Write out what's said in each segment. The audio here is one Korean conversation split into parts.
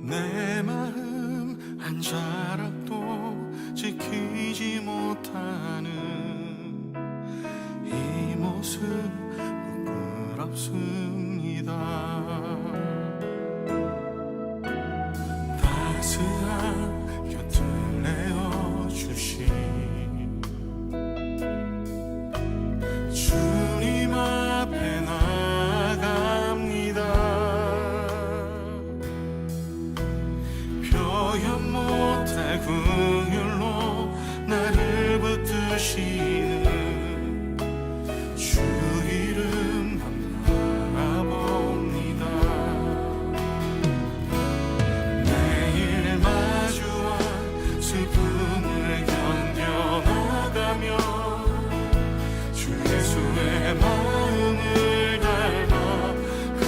내 마음 한 자락도 지키지 못하는 이 모습 부끄럽습니다. 따스한 곁을 내어주신 주님 앞에 나갑니다. 표현 못할 긍휼로 나를 붙드시는 주 이름만 바라봅니다. 매일 마주한 슬픔을 견뎌나가며 주 예수의 마음을 닮아가네.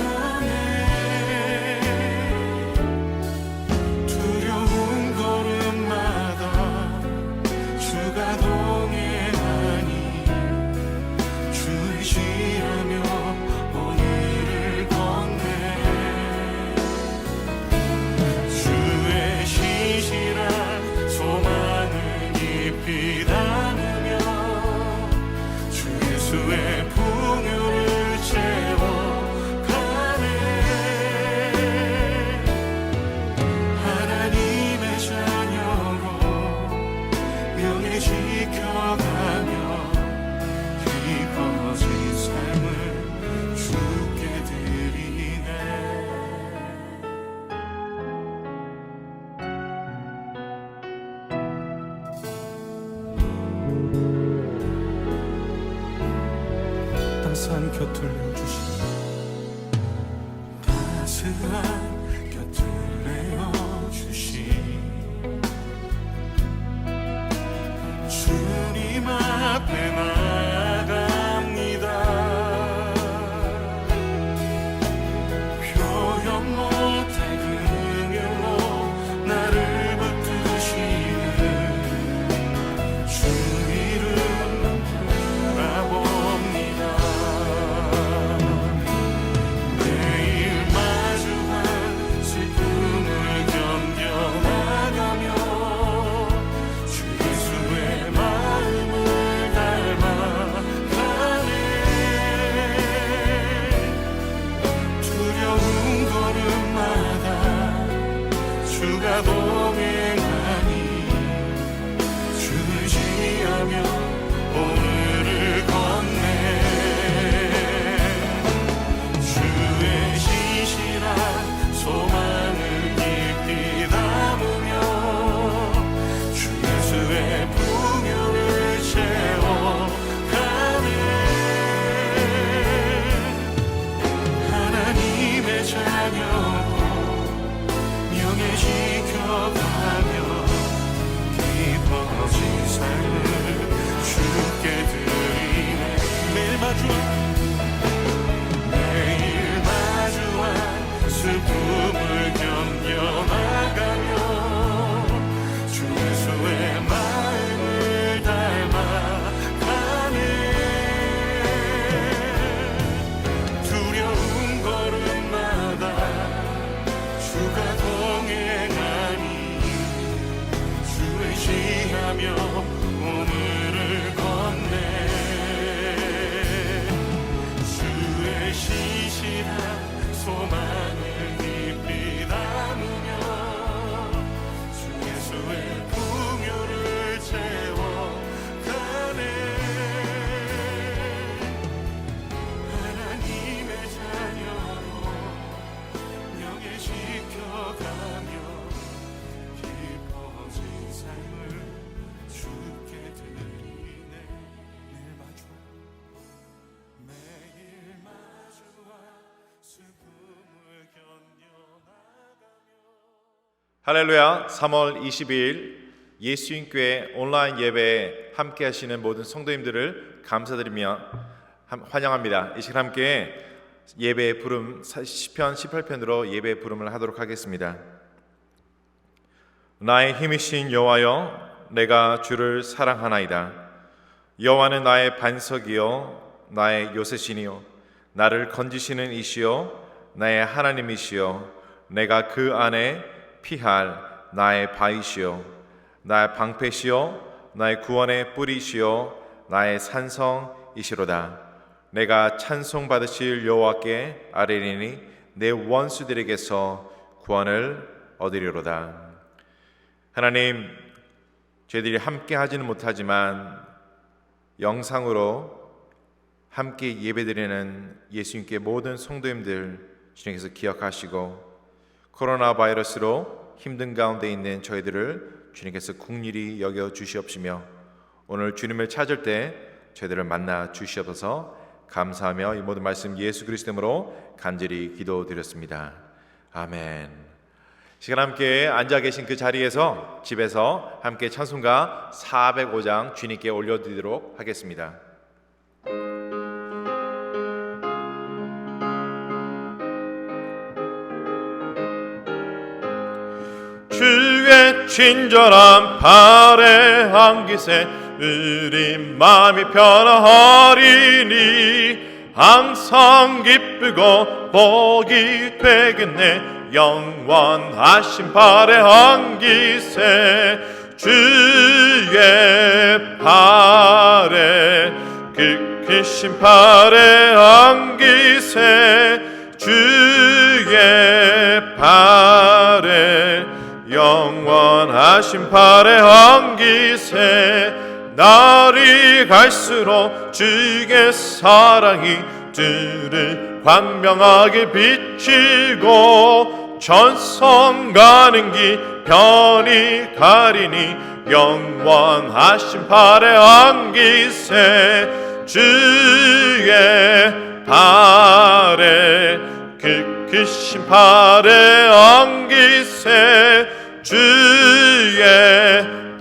두려운 걸음마다 주가 동행하니 주 의지하며 오늘을 걷네. 주의 신실한 소망을 깊이 담으며 주 예수의 풍요를 채워가네. 하나님의 자녀로 명예 지켜가며 깊어진 삶을 주께 드리네. 따스한 곁을 내어주시니 따스한 곁을 내어주신 주님 앞에 나갑니다. 표현 못할 긍휼로 나를 붙드시는 주 이름만 바라봅니다. 매일 마주한 슬픔을 견뎌나가며 주 예수의 마음을 닮아가네. 두려운 걸음마다 주가 동행하니 주 의지하며 오늘을 걷네. 주의 신실한 소망을 깊이 담으며 주 예수의 풍요를 채워가네. 하나님의 자녀로 명예 지켜가며 깊어진 삶을 주께 드리네. 매일 마주한 슬픔을 견뎌나가며 주 예수의 마음을 닮아가네. 두려운 걸음마다 주가 동행하니 주 의지하며 오늘을 걷네. 주의 신실한 소망을 깊이 담으며 주 예수의 풍요를 채워가네. 하나님의 자녀로 명예 지켜가며 깊어진 삶을 주께 드리네. 매일 마주한 슬픔을 견뎌나가며. 할렐루야. 3월 22일 예수인교회 온라인 예배에 함께 하시는 모든 성도님들을 감사드리며 환영합니다. 이 시간 함께 예배의 부름 시편 18편으로 예배의 부름을 하도록 하겠습니다. 나의 힘이신 여호와여, 내가 주를 사랑하나이다. 여호와는 나의 반석이요 나의 요새시니요 나를 건지시는 이시요 나의 하나님이시요 내가 그 안에 피할 나의 바위시요 나의 방패시요 나의 구원의 뿌리시요 나의 산성이시로다. 내가 찬송받으실 여호와께 아뢰리니 내 원수들에게서 구원을 얻으리로다. 하나님, 저희들이 함께 하지는 못하지만 영상으로 함께 예배드리는 예수님께 모든 성도님들 주님께서 기억하시고 코로나 바이러스로 힘든 가운데 있는 저희들을 주님께서 긍휼히 여겨 주시옵시며 오늘 주님을 찾을 때 저희들을 만나 주시옵소서. 감사하며 이 모든 말씀 예수 그리스도 이름으로 간절히 기도드렸습니다. 아멘. 시간 함께 앉아 계신 그 자리에서 집에서 함께 찬송가 405장 주님께 올려드리도록 하겠습니다. 주의 친절한 발에 안기세 우리 마음이 편하리니 항상 기쁘고 복이 되겠네. 영원하신 발에 안기세 주의 발에 그 크신 발에 안기세 주의 발에 영원하신 발에 안기세 날이 갈수록 주의 사랑이 주를 광명하게 비치고 전성 가는 길 편히 가리니 영원하신 발에 안기세 주의 발에 그 크신 발에 안기세 주의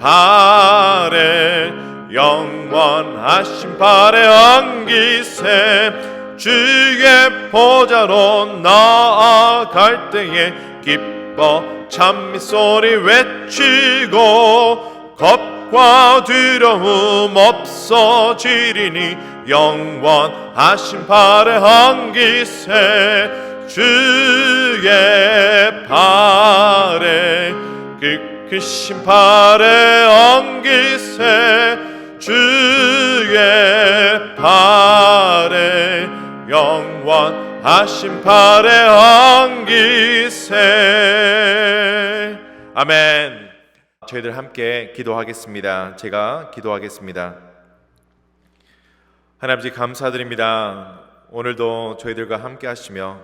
발에 영원하신 발에 안기세 주의 보좌로 나아갈 때에 기뻐 찬미 소리 외치고 겁과 두려움 없어지리니 영원하신 발에 안기세 주의 발에 그 크신 발에 안기세 주의 발에 영원하신 발에 안기세. 아멘. 저희들 함께 기도하겠습니다. 제가 기도하겠습니다. 하나님 아버지 감사드립니다. 오늘도 저희들과 함께 하시며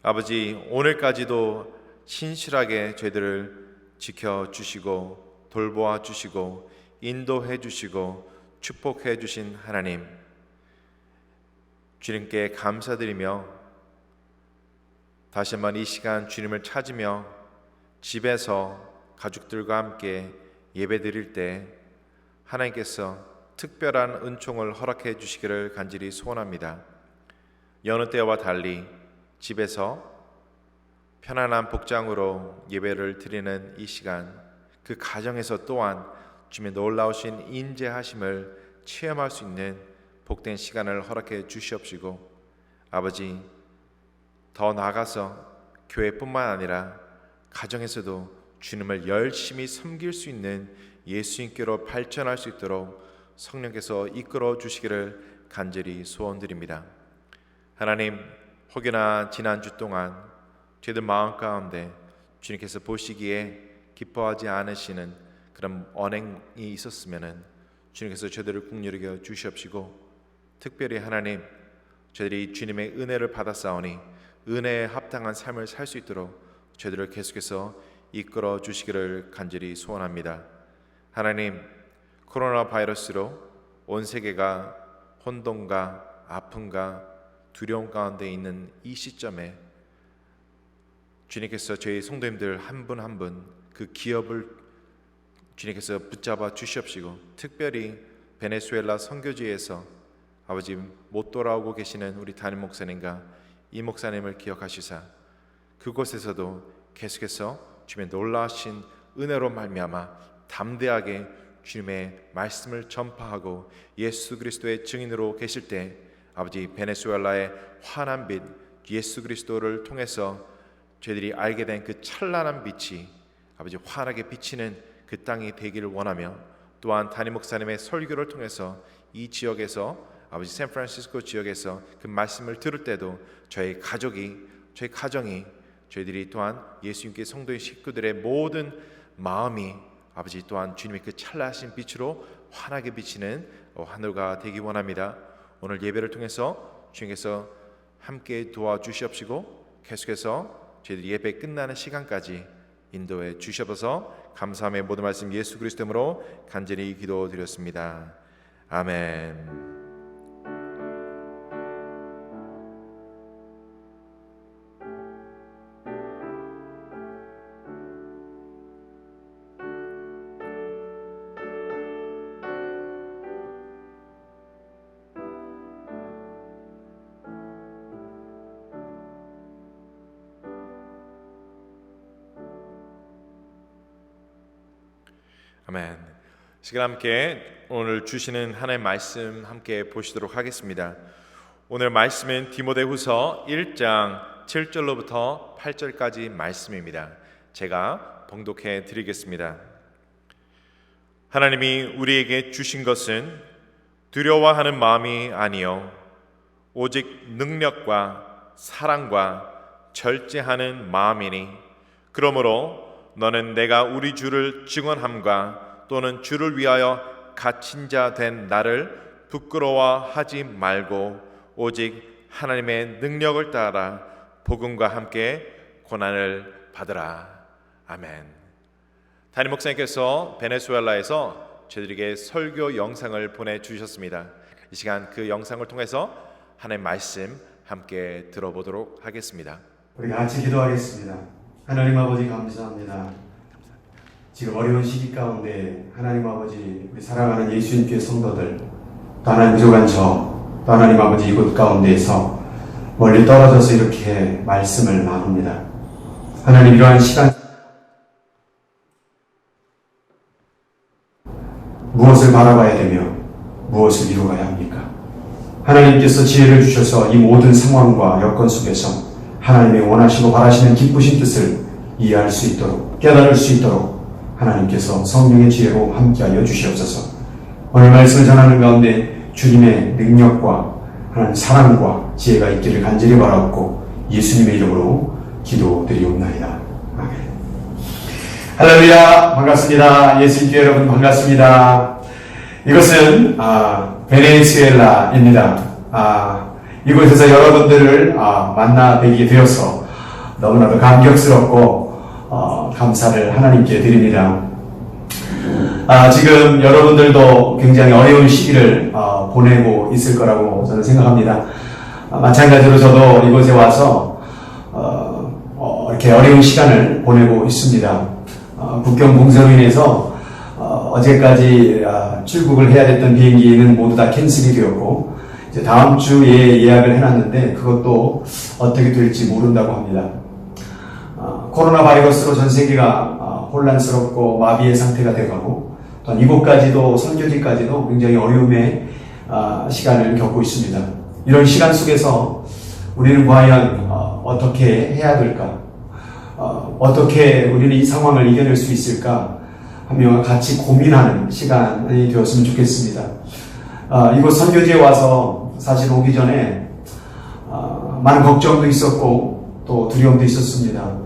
아버지 오늘까지도 신실하게 저희들을 지켜주시고 돌보아 주시고 인도해 주시고 축복해 주신 하나님, 주님께 감사드리며 다시 한번 이 시간 주님을 찾으며 집에서 가족들과 함께 예배드릴 때 하나님께서 특별한 은총을 허락해 주시기를 간절히 소원합니다. 여느 때와 달리 집에서 편안한 복장으로 예배를 드리는 이 시간, 그 가정에서 또한 주님의 놀라우신 인재하심을 체험할 수 있는 복된 시간을 허락해 주시옵시고 아버지 더 나아가서 교회뿐만 아니라 가정에서도 주님을 열심히 섬길 수 있는 예수님께로 발전할 수 있도록 성령께서 이끌어 주시기를 간절히 소원드립니다. 하나님, 혹여나 지난주 동안 저희들 마음 가운데 주님께서 보시기에 기뻐하지 않으시는 그런 언행이 있었으면은 주님께서 저희들을 긍휼히 여겨 주시옵시고 특별히 하나님, 저희들이 주님의 은혜를 받았사오니 은혜에 합당한 삶을 살 수 있도록 저희들을 계속해서 이끌어 주시기를 간절히 소원합니다. 하나님, 코로나 바이러스로 온 세계가 혼돈과 아픔과 두려움 가운데 있는 이 시점에 주님께서 저희 성도님들 한 분 한 분 그 기업을 주님께서 붙잡아 주시옵시고 특별히 베네수엘라 선교지에서 아버지 못 돌아오고 계시는 우리 담임 목사님과 이 목사님을 기억하시사 그곳에서도 계속해서 주님의 놀라우신 은혜로 말미암아 담대하게 주님의 말씀을 전파하고 예수 그리스도의 증인으로 계실 때 아버지 베네수엘라의 환한 빛 예수 그리스도를 통해서 저희들이 알게 된 그 찬란한 빛이 아버지 환하게 비치는 그 땅이 되기를 원하며, 또한 담임 목사님의 설교를 통해서 이 지역에서 아버지 샌프란시스코 지역에서 그 말씀을 들을 때도 저희 가정이 저희들이 또한 예수님께 성도의 식구들의 모든 마음이 아버지 또한 주님의 그 찬란하신 빛으로 환하게 비치는 하늘가 되기 원합니다. 오늘 예배를 통해서 주님께서 함께 도와주시옵시고 계속해서 저희들 예배 끝나는 시간까지 인도해 주셔서 감사함의 모든 말씀 예수 그리스도 이름으로 간절히 기도드렸습니다. 아멘. 아멘. 시간 함께 오늘 주시는 하나님의 말씀 함께 보시도록 하겠습니다. 오늘 말씀은 디모데후서 1장 7절로부터 8절까지 말씀입니다. 제가 봉독해 드리겠습니다. 하나님이 우리에게 주신 것은 두려워하는 마음이 아니요 오직 능력과 사랑과 절제하는 마음이니, 그러므로 너는 내가 우리 주를 증언함과 또는 주를 위하여 갇힌 자 된 나를 부끄러워하지 말고 오직 하나님의 능력을 따라 복음과 함께 고난을 받으라. 아멘. 담임 목사님께서 베네수엘라에서 저희들에게 설교 영상을 보내주셨습니다. 이 시간 그 영상을 통해서 하나님의 말씀 함께 들어보도록 하겠습니다. 우리 같이 기도하겠습니다. 하나님 아버지 감사합니다. 지금 어려운 시기 가운데 하나님 아버지 우리 사랑하는 예수님께 성도들, 또 하나님 부족한 또 하나님 아버지 이곳 가운데에서 멀리 떨어져서 이렇게 말씀을 나눕니다. 하나님 이러한 시간 무엇을 바라봐야 되며 무엇을 이루어가야 합니까? 하나님께서 지혜를 주셔서 이 모든 상황과 여건 속에서 하나님의 원하시고 바라시는 기쁘신 뜻을 이해할 수 있도록, 깨달을 수 있도록 하나님께서 성령의 지혜로 함께하여 주시옵소서. 오늘 말씀을 전하는 가운데 주님의 능력과 하나님 사랑과 지혜가 있기를 간절히 바라옵고 예수님의 이름으로 기도드리옵나이다. 아멘. 할렐루야, 반갑습니다. 예수님께 여러분 반갑습니다. 이것은 베네수엘라입니다. 이곳에서 여러분들을 만나 뵙게 되어서 너무나도 감격스럽고 감사를 하나님께 드립니다. 지금 여러분들도 굉장히 어려운 시기를 보내고 있을 거라고 저는 생각합니다. 마찬가지로 저도 이곳에 와서 이렇게 어려운 시간을 보내고 있습니다. 국경 봉쇄로 인해서 어제까지 출국을 해야 됐던 비행기는 모두 다 캔슬이 되었고 이제 다음 주에 예약을 해놨는데 그것도 어떻게 될지 모른다고 합니다. 코로나 바이러스로 전 세계가 혼란스럽고 마비의 상태가 되어가고 또한 이곳까지도 선교지까지도 굉장히 어려움의 시간을 겪고 있습니다. 이런 시간 속에서 우리는 과연 어떻게 해야 될까? 어떻게 우리는 이 상황을 이겨낼 수 있을까? 하며 같이 고민하는 시간이 되었으면 좋겠습니다. 이곳 선교지에 와서 사실 오기 전에 많은 걱정도 있었고 또 두려움도 있었습니다.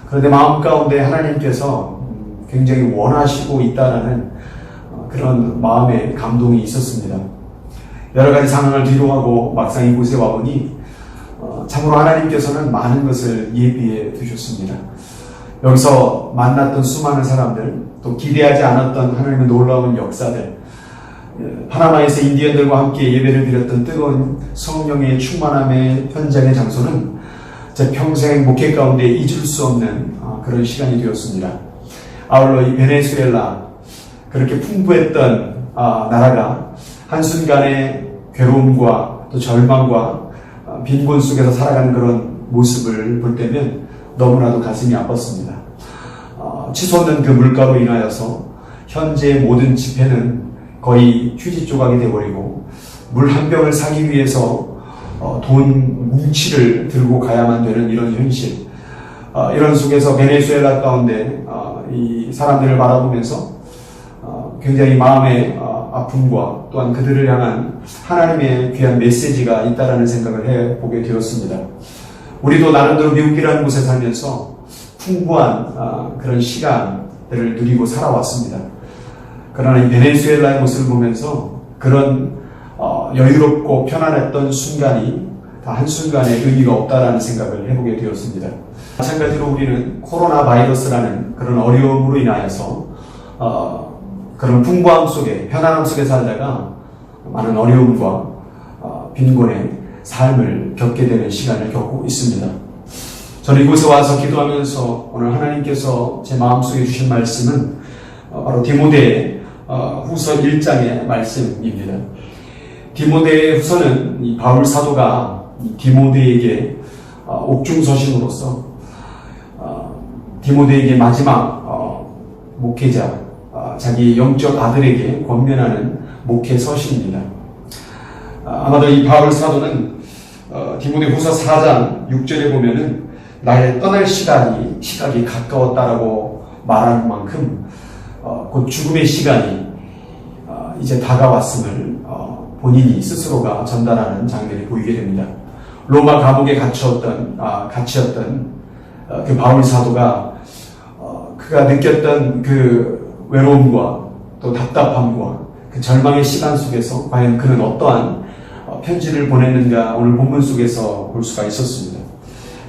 그런데 마음 가운데 하나님께서 굉장히 원하시고 있다라는 그런 마음의 감동이 있었습니다. 여러 가지 상황을 뒤로하고 막상 이곳에 와보니 참으로 하나님께서는 많은 것을 예비해 두셨습니다. 여기서 만났던 수많은 사람들, 또 기대하지 않았던 하나님의 놀라운 역사들, 파나마에서 인디언들과 함께 예배를 드렸던 뜨거운 성령의 충만함의 현장의 장소는 제 평생 목회 가운데 잊을 수 없는 그런 시간이 되었습니다. 아울러 이 베네수엘라, 그렇게 풍부했던 나라가 한순간에 괴로움과 또 절망과 빈곤 속에서 살아가는 그런 모습을 볼 때면 너무나도 가슴이 아팠습니다. 치솟는 그 물가로 인하여서 현재 모든 집회는 거의 휴지 조각이 되어버리고 물 한 병을 사기 위해서 돈 뭉치를 들고 가야만 되는 이런 현실, 이런 속에서 베네수엘라 가운데 이 사람들을 바라보면서 굉장히 마음의 아픔과 또한 그들을 향한 하나님의 귀한 메시지가 있다라는 생각을 해보게 되었습니다. 우리도 나름대로 미국이라는 곳에 살면서 풍부한 그런 시간들을 누리고 살아왔습니다. 그러나 이 베네수엘라의 모습을 보면서 그런 여유롭고 편안했던 순간이 다 한순간에 의미가 없다라는 생각을 해보게 되었습니다. 마찬가지로 우리는 코로나 바이러스라는 그런 어려움으로 인하여서 그런 풍부함 속에 편안함 속에 살다가 많은 어려움과 빈곤의 삶을 겪게 되는 시간을 겪고 있습니다. 저는 이곳에 와서 기도하면서 오늘 하나님께서 제 마음속에 주신 말씀은 바로 디모데 후서 1장의 말씀입니다. 디모데 후서는 이 바울 사도가 디모데에게 옥중서신으로서 디모데에게 마지막 목회자, 자기 영적 아들에게 권면하는 목회 서신입니다. 아마도 이 바울 사도는 디모데 후서 4장 6절에 보면은 나의 떠날 시각이 가까웠다라고 말하는 만큼 곧 죽음의 시간이 이제 다가왔음을 본인이 스스로가 전달하는 장면이 보이게 됩니다. 로마 감옥에 갇혔던 그 바울 사도가 그가 느꼈던 그 외로움과 또 답답함과 그 절망의 시간 속에서 과연 그는 어떠한 편지를 보냈는가 오늘 본문 속에서 볼 수가 있었습니다.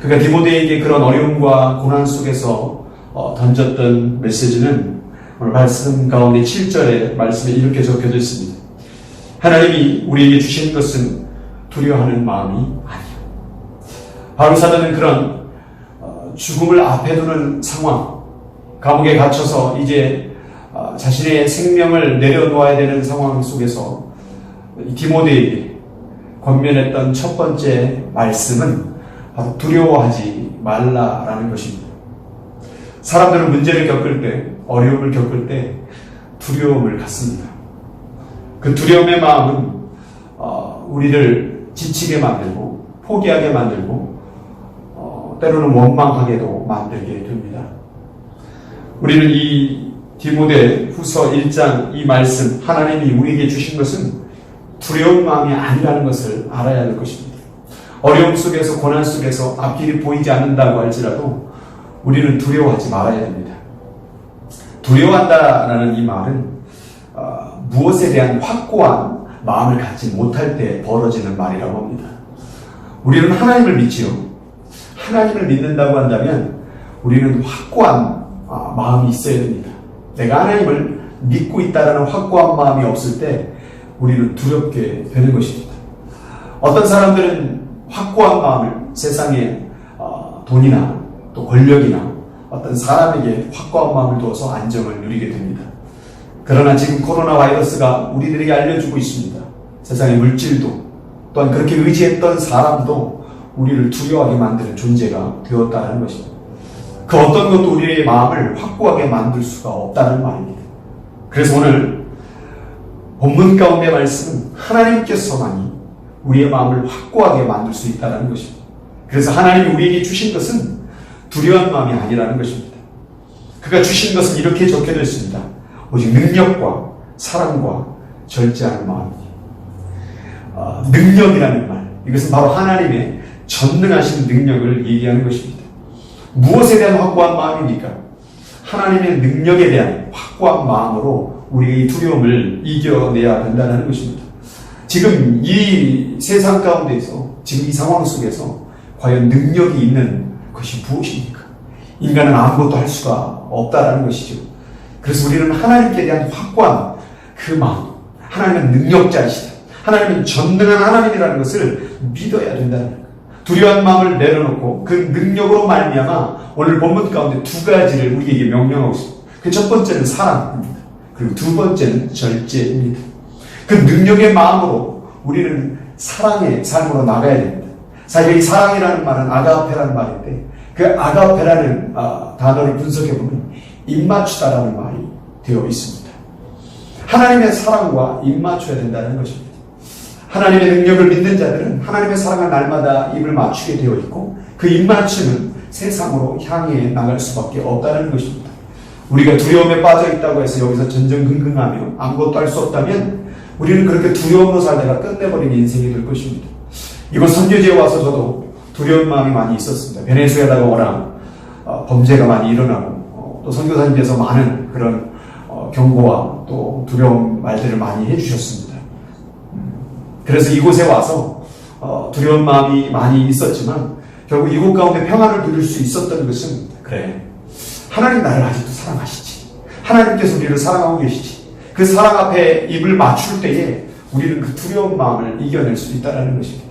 그가 디모데에게 그런 어려움과 고난 속에서 던졌던 메시지는 오늘 말씀 가운데 7절의 말씀에 이렇게 적혀져 있습니다. 하나님이 우리에게 주신 것은 두려워하는 마음이 아니요. 바울 사도는 그런 죽음을 앞에 두는 상황, 감옥에 갇혀서 이제 자신의 생명을 내려놓아야 되는 상황 속에서 디모데에게 권면했던 첫 번째 말씀은 바로 두려워하지 말라라는 것입니다. 사람들은 문제를 겪을 때, 어려움을 겪을 때 두려움을 갖습니다. 그 두려움의 마음은 우리를 지치게 만들고 포기하게 만들고 때로는 원망하게도 만들게 됩니다. 우리는 이 디모데 후서 1장 이 말씀 하나님이 우리에게 주신 것은 두려운 마음이 아니라는 것을 알아야 할 것입니다. 어려움 속에서 고난 속에서 앞길이 보이지 않는다고 할지라도 우리는 두려워하지 말아야 됩니다. 두려워한다라는 이 말은 무엇에 대한 확고한 마음을 갖지 못할 때 벌어지는 말이라고 합니다. 우리는 하나님을 믿지요. 하나님을 믿는다고 한다면 우리는 확고한 마음이 있어야 됩니다. 내가 하나님을 믿고 있다라는 확고한 마음이 없을 때 우리는 두렵게 되는 것입니다. 어떤 사람들은 확고한 마음을 세상에 돈이나 또 권력이나 어떤 사람에게 확고한 마음을 두어서 안정을 누리게 됩니다. 그러나 지금 코로나 바이러스가 우리들에게 알려주고 있습니다. 세상의 물질도 또한 그렇게 의지했던 사람도 우리를 두려워하게 만드는 존재가 되었다는 것입니다. 그 어떤 것도 우리의 마음을 확고하게 만들 수가 없다는 말입니다. 그래서 오늘 본문 가운데 말씀은 하나님께서만이 우리의 마음을 확고하게 만들 수 있다는 것입니다. 그래서 하나님이 우리에게 주신 것은 두려운 마음이 아니라는 것입니다. 그가 주신 것은 이렇게 적혀져 있습니다. 오직 능력과 사랑과 절제하는 마음이니 능력이라는 말, 이것은 바로 하나님의 전능하신 능력을 얘기하는 것입니다. 무엇에 대한 확고한 마음입니까? 하나님의 능력에 대한 확고한 마음으로 우리의 두려움을 이겨내야 된다는 것입니다. 지금 이 세상 가운데서 지금 이 상황 속에서 과연 능력이 있는 것이 무엇입니까? 인간은 아무것도 할 수가 없다라는 것이죠. 그래서 우리는 하나님께 대한 확고한 그 마음, 하나님은 능력자이시다, 하나님은 전능한 하나님이라는 것을 믿어야 된다는 거예요. 두려운 마음을 내려놓고 그 능력으로 말미암아 오늘 본문 가운데 두 가지를 우리에게 명령하고 있습니다. 그 첫 번째는 사랑입니다. 그리고 두 번째는 절제입니다. 그 능력의 마음으로 우리는 사랑의 삶으로 나가야 됩니다. 사실 이 사랑이라는 말은 아가페라는 말인데 그 아가페라는 단어를 분석해보면 입맞추다라는 말이 되어 있습니다. 하나님의 사랑과 입맞춰야 된다는 것입니다. 하나님의 능력을 믿는 자들은 하나님의 사랑을 날마다 입을 맞추게 되어 있고 그 입맞춤은 세상으로 향해 나갈 수밖에 없다는 것입니다. 우리가 두려움에 빠져 있다고 해서 여기서 전전긍긍하며 아무것도 할 수 없다면 우리는 그렇게 두려움으로 살다가 끝내버린 인생이 될 것입니다. 이곳 선교지에 와서 저도 두려운 마음이 많이 있었습니다. 베네수엘라가 워낙 범죄가 많이 일어나고 또 선교사님께서 많은 그런 경고와 또 두려운 말들을 많이 해주셨습니다. 그래서 이곳에 와서 두려운 마음이 많이 있었지만 결국 이곳 가운데 평안을 누릴 수 있었던 것은 그래, 하나님 나를 아직도 사랑하시지, 하나님께서 우리를 사랑하고 계시지, 그 사랑 앞에 입을 맞출 때에 우리는 그 두려운 마음을 이겨낼 수 있다는 것입니다.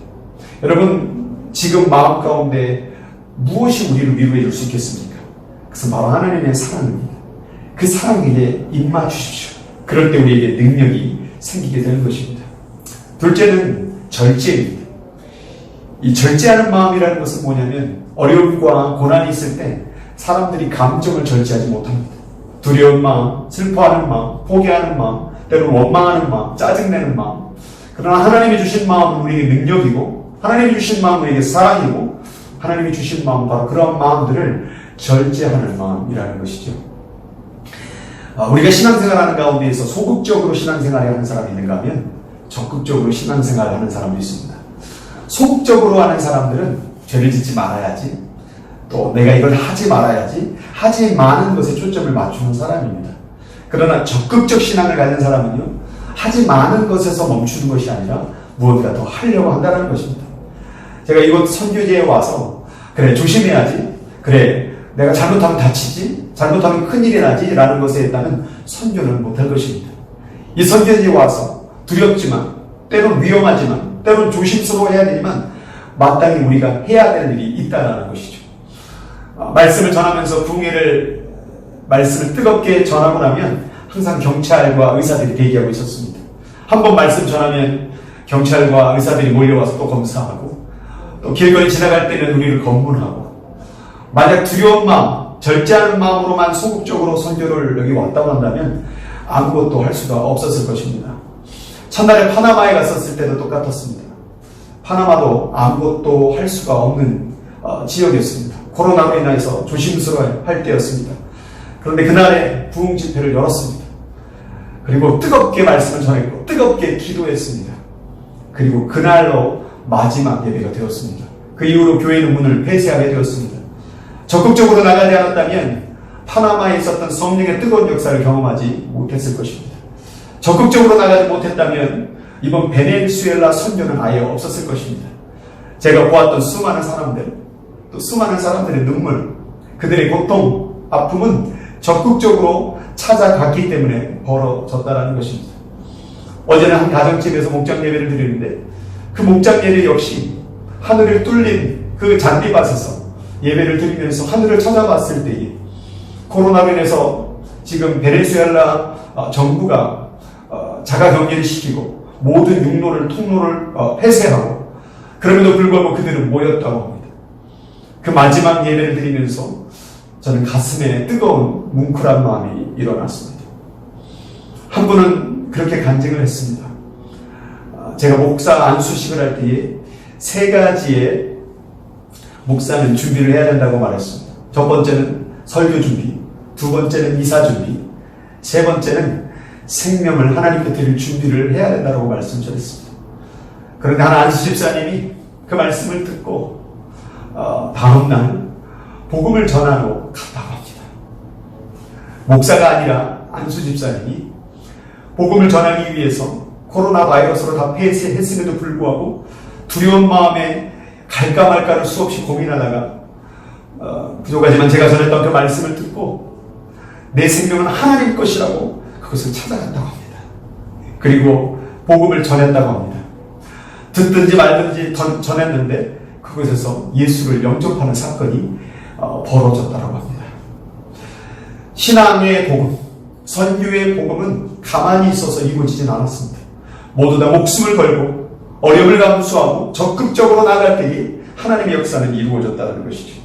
여러분, 지금 마음 가운데 무엇이 우리를 위로해 줄 수 있겠습니까? 그것은 바로 하나님의 사랑입니다. 그 사랑에 입맞추십시오. 그럴 때 우리에게 능력이 생기게 되는 것입니다. 둘째는 절제입니다. 이 절제하는 마음이라는 것은 뭐냐면 어려움과 고난이 있을 때 사람들이 감정을 절제하지 못합니다. 두려운 마음, 슬퍼하는 마음, 포기하는 마음, 때로는 원망하는 마음, 짜증내는 마음. 그러나 하나님이 주신 마음은 우리에게 능력이고, 하나님이 주신 마음은 우리에게 사랑이고, 하나님이 주신 마음은 바로 그런 마음들을 절제하는 마음이라는 것이죠. 우리가 신앙생활하는 가운데에서 소극적으로 신앙생활을 하는 사람이 있는가 하면 적극적으로 신앙생활을 하는 사람도 있습니다. 소극적으로 하는 사람들은 죄를 짓지 말아야지, 또 내가 이걸 하지 말아야지, 하지 마는 것에 초점을 맞추는 사람입니다. 그러나 적극적 신앙을 가진 사람은요, 하지 마는 것에서 멈추는 것이 아니라 무언가 더 하려고 한다는 것입니다. 제가 이곳 선교지에 와서 그래, 조심해야지, 그래, 내가 잘못하면 다치지, 잘못하면 큰일이 나지 라는 것에 따른 선교는 못할 것입니다. 이 선교지에 와서 두렵지만, 때론 위험하지만, 때론 조심스러워해야 되지만 마땅히 우리가 해야 될 일이 있다는 것이죠. 말씀을 전하면서 부흥회를 말씀을 뜨겁게 전하고 나면 항상 경찰과 의사들이 대기하고 있었습니다. 한번 말씀 전하면 경찰과 의사들이 몰려와서 또 검사하고, 또 길거리 지나갈 때는 우리를 검문하고, 만약 두려운 마음, 절제하는 마음으로만 소극적으로 선교를 여기 왔다고 한다면 아무것도 할 수가 없었을 것입니다. 첫날에 파나마에 갔었을 때도 똑같았습니다. 파나마도 아무것도 할 수가 없는 지역이었습니다. 코로나로 인해서 조심스러워 할 때였습니다. 그런데 그날에 부흥 집회를 열었습니다. 그리고 뜨겁게 말씀을 전했고 뜨겁게 기도했습니다. 그리고 그날로 마지막 예배가 되었습니다. 그 이후로 교회는 문을 폐쇄하게 되었습니다. 적극적으로 나가지 않았다면 파나마에 있었던 성령의 뜨거운 역사를 경험하지 못했을 것입니다. 적극적으로 나가지 못했다면 이번 베네수엘라 선교는 아예 없었을 것입니다. 제가 보았던 수많은 사람들, 또 수많은 사람들의 눈물, 그들의 고통, 아픔은 적극적으로 찾아갔기 때문에 벌어졌다는 것입니다. 어제는 한 가정집에서 목장 예배를 드리는데 그 목장 예배 역시 하늘을 뚫린 그 잔디밭에서 예배를 드리면서 하늘을 찾아봤을 때에 코로나로 인해서 지금 베네수엘라 정부가 자가격리를 시키고 모든 육로를 통로를 폐쇄하고 그럼에도 불구하고 그들은 모였다고 합니다. 그 마지막 예배를 드리면서 저는 가슴에 뜨거운 뭉클한 마음이 일어났습니다. 한 분은 그렇게 간증을 했습니다. 제가 목사 안수식을 할 때에 세 가지의 목사는 준비를 해야 된다고 말했습니다. 첫 번째는 설교 준비, 두 번째는 이사 준비, 세 번째는 생명을 하나님께 드릴 준비를 해야 된다고 말씀드렸습니다. 그런데 한 안수 집사님이 그 말씀을 듣고 다음날 복음을 전하러 갔다고 합니다. 목사가 아니라 안수 집사님이 복음을 전하기 위해서 코로나 바이러스로 다 폐쇄했음에도 불구하고 두려운 마음에 갈까 말까를 수없이 고민하다가 부족하지만 제가 전했던 그 말씀을 듣고 내 생명은 하나님 것이라고 그것을 찾아갔다고 합니다. 그리고 복음을 전했다고 합니다. 듣든지 말든지 전했는데 그곳에서 예수를 영접하는 사건이 벌어졌다고 합니다. 신앙의 복음, 선교의 복음은 가만히 있어서 이루어지진 않았습니다. 모두 다 목숨을 걸고 어려움을 감수하고 적극적으로 나갈 때에 하나님의 역사는 이루어졌다는 것이죠.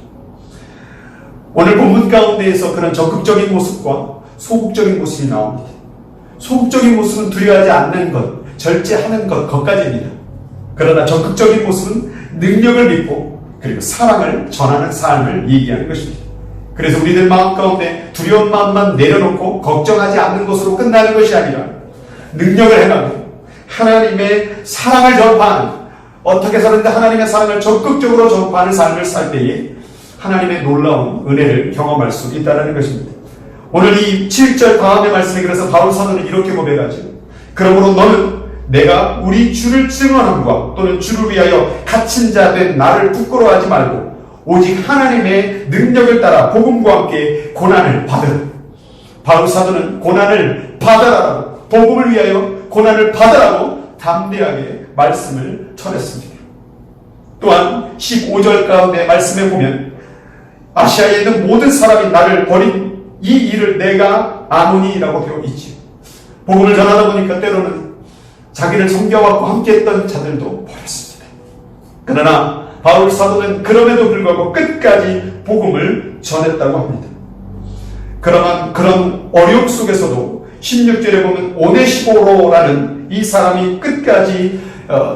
오늘 본문 가운데에서 그런 적극적인 모습과 소극적인 모습이 나옵니다. 소극적인 모습은 두려워하지 않는 것, 절제하는 것, 것까지입니다. 그러나 적극적인 모습은 능력을 믿고 그리고 사랑을 전하는 삶을 얘기하는 것입니다. 그래서 우리들 마음 가운데 두려운 마음만 내려놓고 걱정하지 않는 것으로 끝나는 것이 아니라 능력을 행하고 하나님의 사랑을 전파하는, 어떻게 사는데 하나님의 사랑을 적극적으로 전파하는 삶을 살 때에 하나님의 놀라운 은혜를 경험할 수 있다는 것입니다. 오늘 이 7절 다음의 말씀에 그래서 바울 사도는 이렇게 고백하죠. 그러므로 너는 내가 우리 주를 증언함과 또는 주를 위하여 갇힌 자 된 나를 부끄러워하지 말고 오직 하나님의 능력을 따라 복음과 함께 고난을 받으라. 바울 사도는 고난을 받으라고, 복음을 위하여 고난을 받으라고 담대하게 말씀을 전했습니다. 또한 15절 가운데 말씀에 보면 아시아에 있는 모든 사람이 나를 버린 이 일을 내가 아노니라고 되어 있지요. 복음을 전하다 보니까 때로는 자기를 섬겨왔고 함께했던 자들도 버렸습니다. 그러나 바울 사도는 그럼에도 불구하고 끝까지 복음을 전했다고 합니다. 그러나 그런 어려움 속에서도 16절에 보면 오네시포로라는 이 사람이 끝까지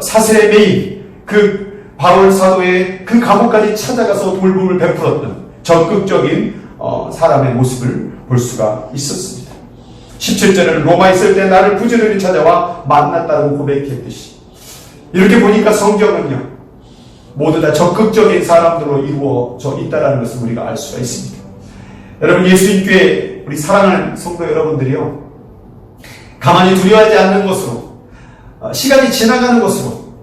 사슬에 매인 그 바울 사도의 그 감옥까지 찾아가서 돌봄을 베풀었던 적극적인 사람의 모습을 볼 수가 있었습니다. 17절에는 로마에 있을 때 나를 부지런히 찾아와 만났다고 고백했듯이, 이렇게 보니까 성경은요 모두 다 적극적인 사람들로 이루어져 있다는 것을 우리가 알 수가 있습니다. 여러분, 예수님교회 우리 사랑하는 성도 여러분들이요, 가만히 두려워하지 않는 것으로, 시간이 지나가는 것으로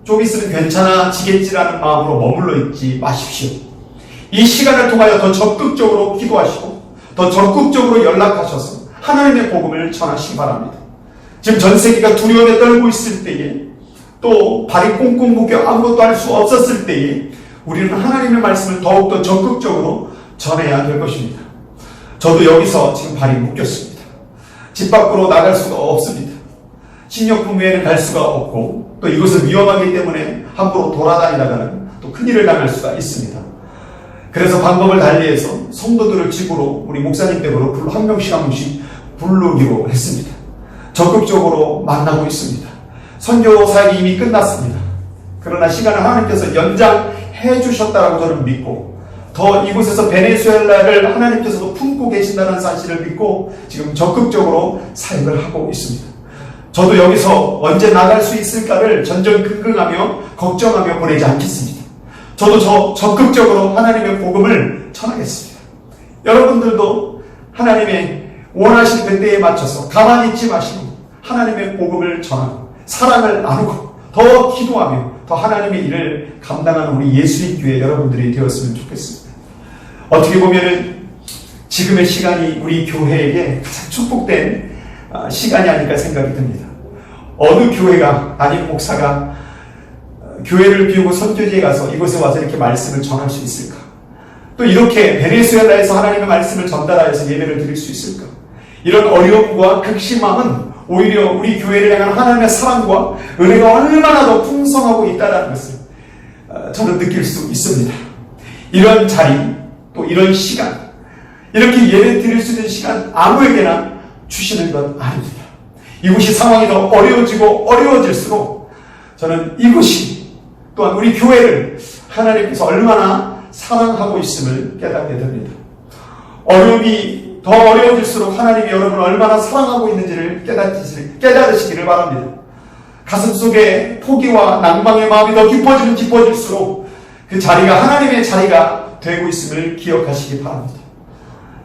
좀 있으면 괜찮아지겠지라는 마음으로 머물러 있지 마십시오. 이 시간을 통하여 더 적극적으로 기도하시고 더 적극적으로 연락하셔서 하나님의 복음을 전하시기 바랍니다. 지금 전 세계가 두려움에 떨고 있을 때에, 또 발이 꽁꽁 묶여 아무것도 할 수 없었을 때에 우리는 하나님의 말씀을 더욱더 적극적으로 전해야 될 것입니다. 저도 여기서 지금 발이 묶였습니다. 집 밖으로 나갈 수가 없습니다. 식료품 외에는 갈 수가 없고, 또 이것은 위험하기 때문에 함부로 돌아다니다가는 또 큰일을 당할 수가 있습니다. 그래서 방법을 달리해서 성도들을 집으로, 우리 목사님 댁으로 한 명씩 한 명씩 부르기로 했습니다. 적극적으로 만나고 있습니다. 선교 사역이 이미 끝났습니다. 그러나 시간을 하나님께서 연장해 주셨다고 저는 믿고, 더 이곳에서 베네수엘라를 하나님께서도 품고 계신다는 사실을 믿고 지금 적극적으로 사역을 하고 있습니다. 저도 여기서 언제 나갈 수 있을까를 전전긍긍하며 걱정하며 보내지 않겠습니다. 저도 적극적으로 하나님의 복음을 전하겠습니다. 여러분들도 하나님의 원하신 그때에 맞춰서 가만히 있지 마시고 하나님의 복음을 전하고 사랑을 나누고 더 기도하며 더 하나님의 일을 감당하는 우리 예수님 교회 여러분들이 되었으면 좋겠습니다. 어떻게 보면은 지금의 시간이 우리 교회에게 가장 축복된 시간이 아닐까 생각이 듭니다. 어느 교회가, 아닌 목사가 교회를 비우고 선교지에 가서 이곳에 와서 이렇게 말씀을 전할 수 있을까? 또 이렇게 베네수엘라에서 하나님의 말씀을 전달하여서 예배를 드릴 수 있을까? 이런 어려움과 극심함은 오히려 우리 교회를 향한 하나님의 사랑과 은혜가 얼마나 더 풍성하고 있다는 것을 저는 느낄 수 있습니다. 이런 자리, 또 이런 시간, 이렇게 예배 드릴 수 있는 시간 아무에게나 주시는 것 아닙니다. 이곳이 상황이 더 어려워지고 어려워질수록 저는 이곳이 또한 우리 교회를 하나님께서 얼마나 사랑하고 있음을 깨닫게 됩니다. 어려움이 더 어려워질수록 하나님이 여러분을 얼마나 사랑하고 있는지를 깨달으시기를 바랍니다. 가슴속에 포기와 낭망의 마음이 더 깊어지면 깊어질수록 그 자리가 하나님의 자리가 되고 있음을 기억하시기 바랍니다.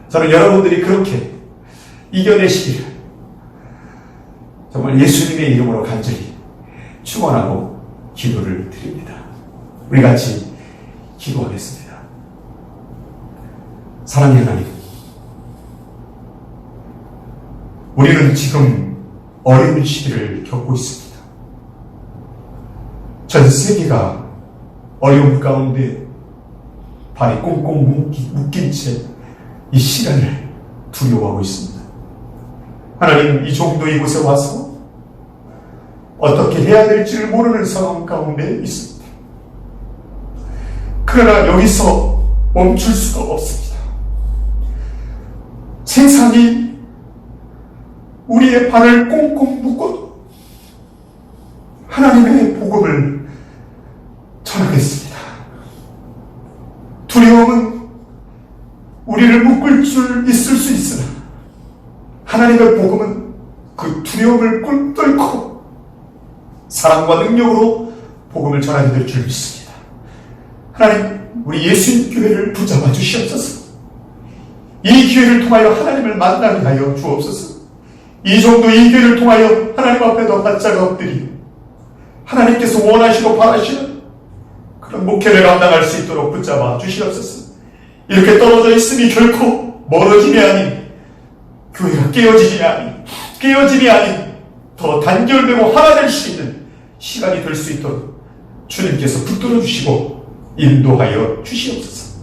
저는 여러분들이 그렇게 이겨내시기를 정말 예수님의 이름으로 간절히 축원하고 기도를 드립니다. 우리 같이 기도하겠습니다. 사랑의 하나님, 우리는 지금 어려운 시기를 겪고 있습니다. 전 세계가 어려움 가운데 발이 꽁꽁 묶인 채 이 시간을 두려워하고 있습니다. 하나님, 이 종도 이곳에 와서 어떻게 해야 될지를 모르는 상황 가운데 있습니다. 그러나 여기서 멈출 수가 없습니다. 세상이 우리의 발을 꽁꽁 묶어도 하나님의 복음을 전하겠습니다. 들을 수 있을 수 있으나 하나님의 복음은 그 두려움을 꿀뚫고 사랑과 능력으로 복음을 전하게 될 줄 믿습니다. 하나님, 우리 예수님 교회를 붙잡아 주시옵소서. 이 기회를 통하여 하나님을 만나게 하여 주옵소서. 이 정도 이 기회를 통하여 하나님 앞에 더 바짝 엎드리며 하나님께서 원하시고 바라시는 그런 목회를 감당할 수 있도록 붙잡아 주시옵소서. 이렇게 떨어져 있음이 결코 멀어짐이 아닌, 교회가 깨어짐이 아닌 더 단결되고 하나 될 수 있는 시간이 될 수 있도록 주님께서 붙들어 주시고 인도하여 주시옵소서.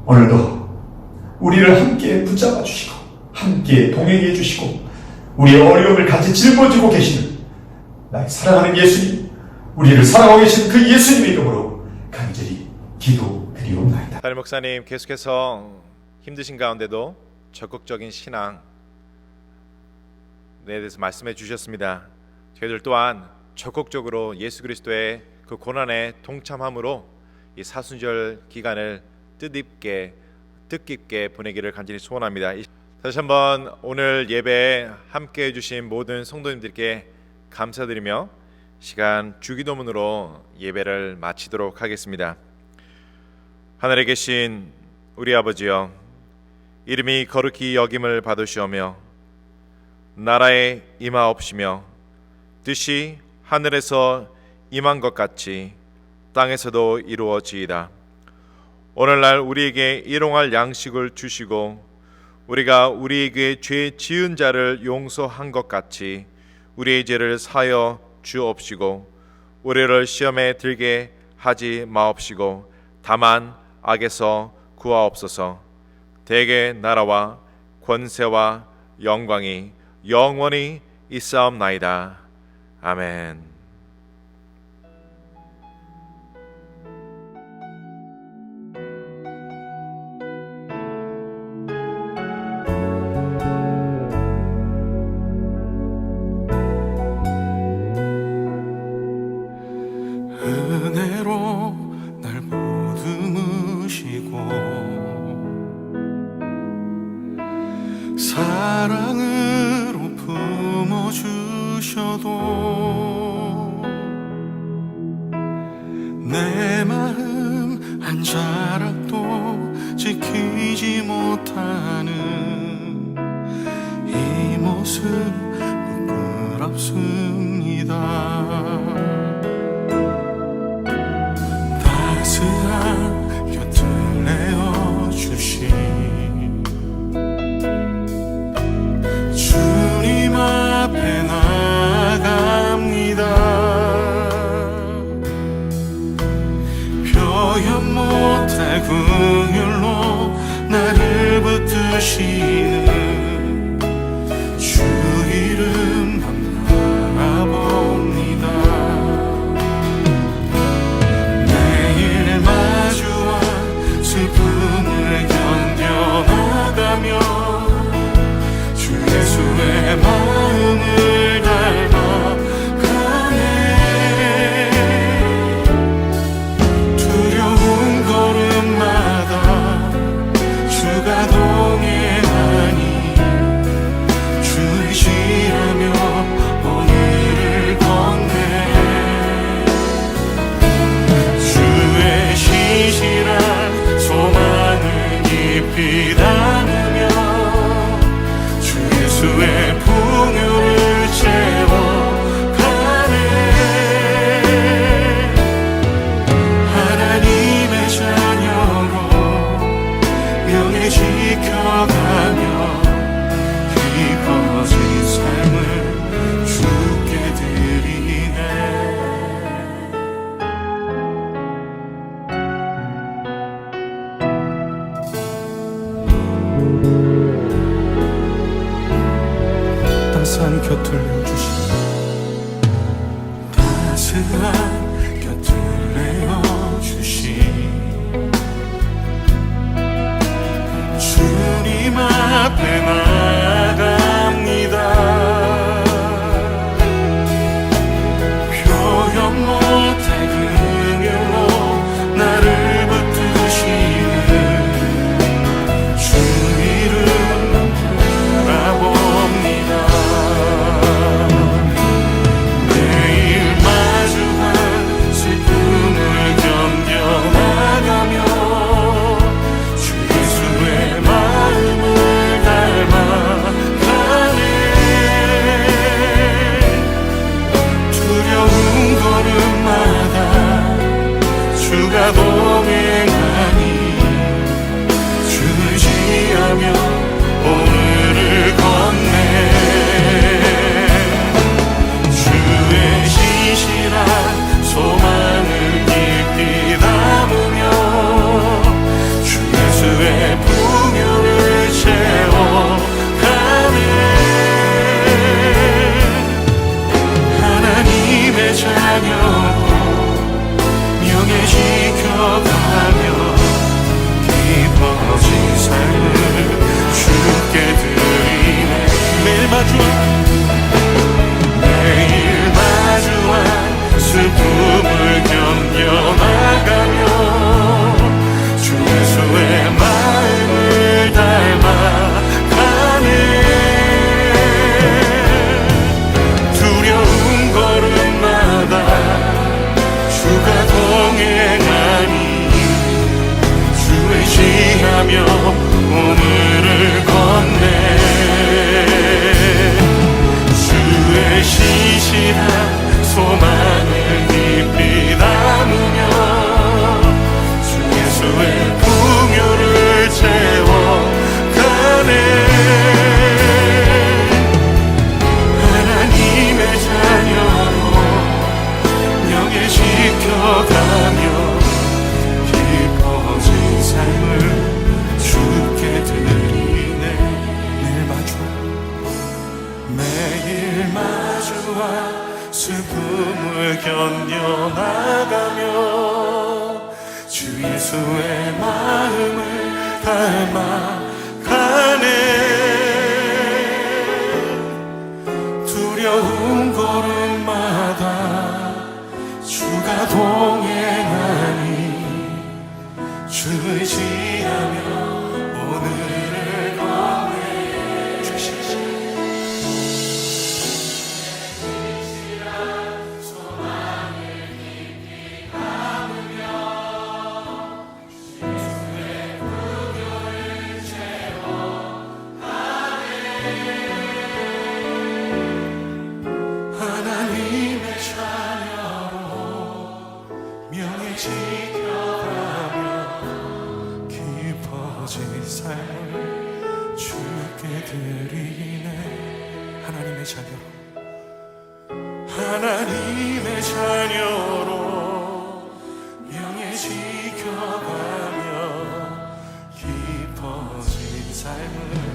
오늘도 우리를 함께 붙잡아 주시고 함께 동행해 주시고 우리의 어려움을 같이 짊어지고 계시는 나의 사랑하는 예수님, 우리를 사랑하고 계신 그 예수님의 이름으로 간절히 기도드리옵나이다. 담임 목사님, 계속해서 힘드신 가운데도 적극적인 신앙 에 대해서 말씀해 주셨습니다. 저희들 또한 적극적으로 예수 그리스도의 그 고난에 동참함으로 이 사순절 기간을 뜻깊게 보내기를 간절히 소원합니다. 다시 한번 오늘 예배에 함께 해주신 모든 성도님들께 감사드리며 시간 주기도문으로 예배를 마치도록 하겠습니다. 하늘에 계신 우리 아버지여, 이름이 거룩히 여김을 받으시오며 나라에 임하옵시며 뜻이 하늘에서 임한 것 같이 땅에서도 이루어지이다. 오늘날 우리에게 일용할 양식을 주시고 우리가 우리에게 죄 지은 자를 용서한 것 같이 우리의 죄를 사하여 주옵시고 우리를 시험에 들게 하지 마옵시고 다만 악에서 구하옵소서. 대개 나라와 권세와 영광이 영원히 있사옵나이다. 아멘. 은혜로 날 보듬으시고 사랑으로 품어주셔도 내 마음 한 자락도 지키지 못하는 이 모습 부끄럽습니다. 따스한 곁을 내어주신 주님 앞에 나갑니다. 표현 못할 긍휼로 나를 붙드시는 주 이름만 바라봅니다. 매일 마주와 슬픔을 견뎌나가며 주 예수의 마음을 닮아가네. 두려운 걸음마다 주가 동행하니 주 의지하며 오늘을 걷네. 주의 신실한 소망을 깊이 담으며 주 예수의 풍요를 채워가네. 하나님의 자녀로 명예 지켜가며 깊어진 삶을 주께 드리네. 따스한 곁을 내어주시니 따스한 곁을 내어주신 주님 앞에 나갑니다. 표현 못할 긍휼로 나를 붙드시는 주 닮아가네. 두려운 걸음마다 주가 동행하니 주를 의지하며 오늘을 건네 주시지. 하나님의 자녀로 명예 지켜가며 깊어진 삶을 주께 드리네. 하나님의 자녀로, 하나님의 자녀로 명예 지켜가며 깊어진 삶을